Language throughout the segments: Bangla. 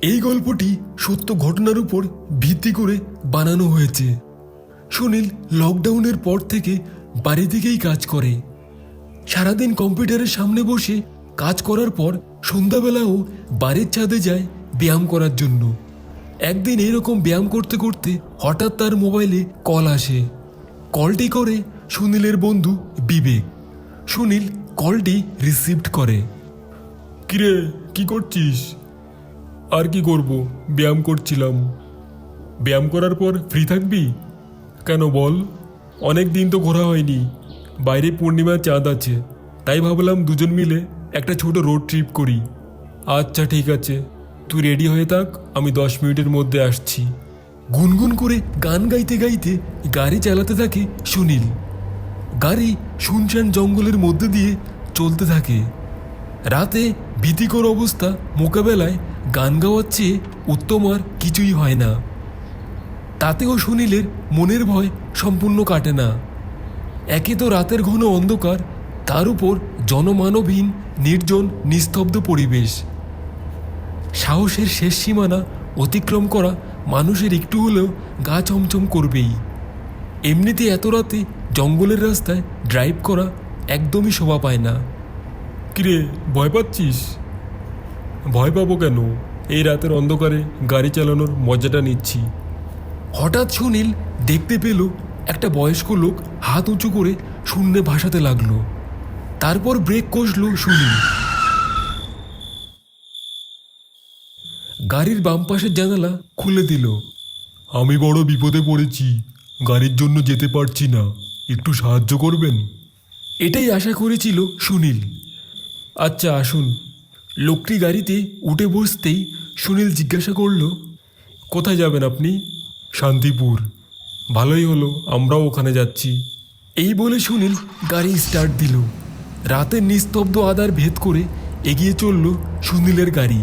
এই গল্পটি সত্য ঘটনার উপর ভিত্তি করে বানানো হয়েছে। সুনীল লকডাউনের পর থেকে বাড়ি থেকেই কাজ করে। সারাদিন কম্পিউটারের সামনে বসে কাজ করার পর সন্ধ্যাবেলাও বাড়ির ছাদে যায় ব্যায়াম করার জন্য। একদিন এরকম ব্যায়াম করতে করতে হঠাৎ তার মোবাইলে কল আসে। কলটি করে সুনীলের বন্ধু বিবেক। সুনীল কলটি রিসিভ করে। কিরে, কি করছিস? আর কি করব, ব্যায়াম করছিলাম। ব্যায়াম করার পর ফ্রি থাকবি? কেন বল? অনেক দিন তো ঘোরা হয়নি। বাইরে পূর্ণিমার চাঁদ আছে, তাই ভাবলাম দুজন মিলে একটা ছোট রোড ট্রিপ করি। আচ্ছা ঠিক আছে, তুই রেডি হয়ে থাক, আমি 10 মিনিটের মধ্যে আসছি। গুনগুন করে গান গাইতে গাইতে গাড়ি চালাতে থাকে সুনীল। গাড়ি শুনশান জঙ্গলের মধ্যে দিয়ে চলতে থাকে। রাতে ভীতিকর অবস্থা মোকাবেলায় গান গাওয়ার চেয়ে উত্তম আর কিছুই হয় না। তাতেও সুনীলের মনের ভয় সম্পূর্ণ কাটে না। একে তো রাতের ঘন অন্ধকার, তার উপর জনমানবহীন নির্জন নিস্তব্ধ পরিবেশ। সাহসের শেষ সীমানা অতিক্রম করা মানুষের একটু হলেও গা ছমছম করবেই। এমনিতে এত রাতে জঙ্গলের রাস্তায় ড্রাইভ করা একদমই শোভা পায় না। কিরে, ভয় পাচ্ছিস? ভয় পাবো কেন? এই রাতের অন্ধকারে গাড়ি চালানোর মজাটা নিচ্ছি। হঠাৎ সুনীল দেখতে পেল একটা বয়স্ক লোক হাত উঁচু করে শূন্যে ভাসাতে লাগলো। তারপর ব্রেক কষল সুনীল। গাড়ির বাম পাশের জানালা খুলে দিল। আমি বড় বিপদে পড়েছি, গাড়ির জন্য যেতে পারছি না, একটু সাহায্য করবেন? এটাই আশা করেছিল সুনীল। আচ্ছা আসুন। লোকটি গাড়িতে উঠে বসতেই সুনীল জিজ্ঞাসা করল, কোথায় যাবেন আপনি? শান্তিপুর। ভালোই হলো, আমরাও ওখানে যাচ্ছি। এই বলে সুনীল গাড়ি স্টার্ট দিল। রাতের নিস্তব্ধ আধার ভেদ করে এগিয়ে চলল সুনীলের গাড়ি।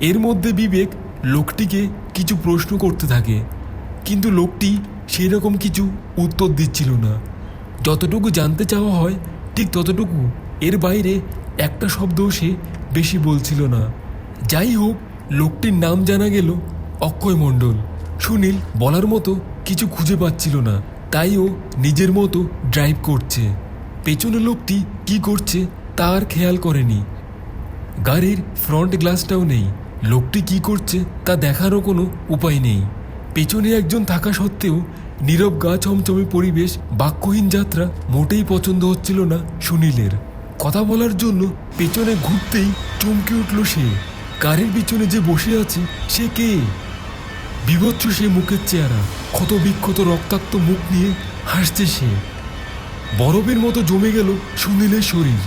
এর মধ্যে বিবেক লোকটিকে কিছু প্রশ্ন করতে থাকে, কিন্তু লোকটি সেই রকম কিছু উত্তর দিচ্ছিল না। যতটুকু জানতে চাওয়া হয় ঠিক ততটুকু, এর বাইরে একটা শব্দও সে বেশি বলছিল না। যাই হোক, লোকটির নাম জানা গেল অক্ষয় মণ্ডল। সুনীল বলার মতো কিছু খুঁজে পাচ্ছিল না, তাই ও নিজের মতো ড্রাইভ করছে। পেছনে লোকটি কি করছে তার খেয়াল করেনি। গাড়ির ফ্রন্ট গ্লাসটাও নেই। লোকটি কি করছে তা দেখারও কোনো উপায় নেই। পেছনে একজন থাকা সত্ত্বেও নীরব গা ছমছমে পরিবেশ, বাক্যহীন যাত্রা মোটেই পছন্দ হচ্ছিল না সুনীলের। কথা বলার জন্য পেছনে ঘুরতেই চমকে উঠল সে। গাড়ির পিছনে যে বসে আছে সে কে? বিভৎস সে মুখের চেহারা, ক্ষত বিক্ষত রক্তাক্ত মুখ নিয়ে হাসছে সে। বরফের মতো জমে গেল সুনীলের শরীর।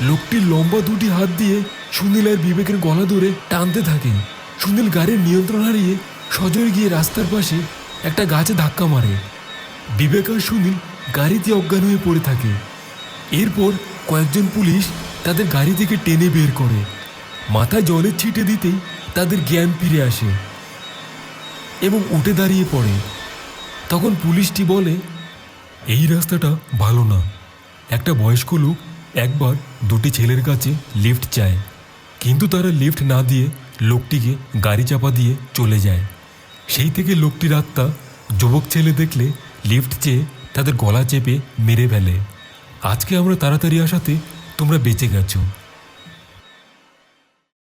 লোকটির লম্বা দুটি হাত দিয়ে সুনীল আর বিবেকের গলা ধরে টানতে থাকে। সুনীল গাড়ির নিয়ন্ত্রণ হারিয়ে সজোরে গিয়ে রাস্তার পাশে একটা গাছে ধাক্কা মারে। বিবেক আর সুনীল গাড়িতে অজ্ঞান হয়ে পড়ে থাকে। এরপর কয়েকজন পুলিশ তাদের গাড়ি থেকে টেনে বের করে। মাথায় জলের ছিটে দিতেই তাদের জ্ঞান ফিরে আসে এবং উঠে দাঁড়িয়ে পড়ে। তখন পুলিশটি বলে, এই রাস্তাটা ভালো না। একটা বয়স্ক লোক একবার দুটি ছেলের কাছে লিফট চায়, কিন্তু তারা লিফট না দিয়ে লোকটিকে গাড়ি চাপা দিয়ে চলে যায়। সেই থেকে লোকটির আত্মা যুবক ছেলে দেখলে লিফট চেয়ে তাদের গলা চেপে মেরে ফেলে। আজকে আমরা তাড়াতাড়ি আসাতে তোমরা বেঁচে গেছো।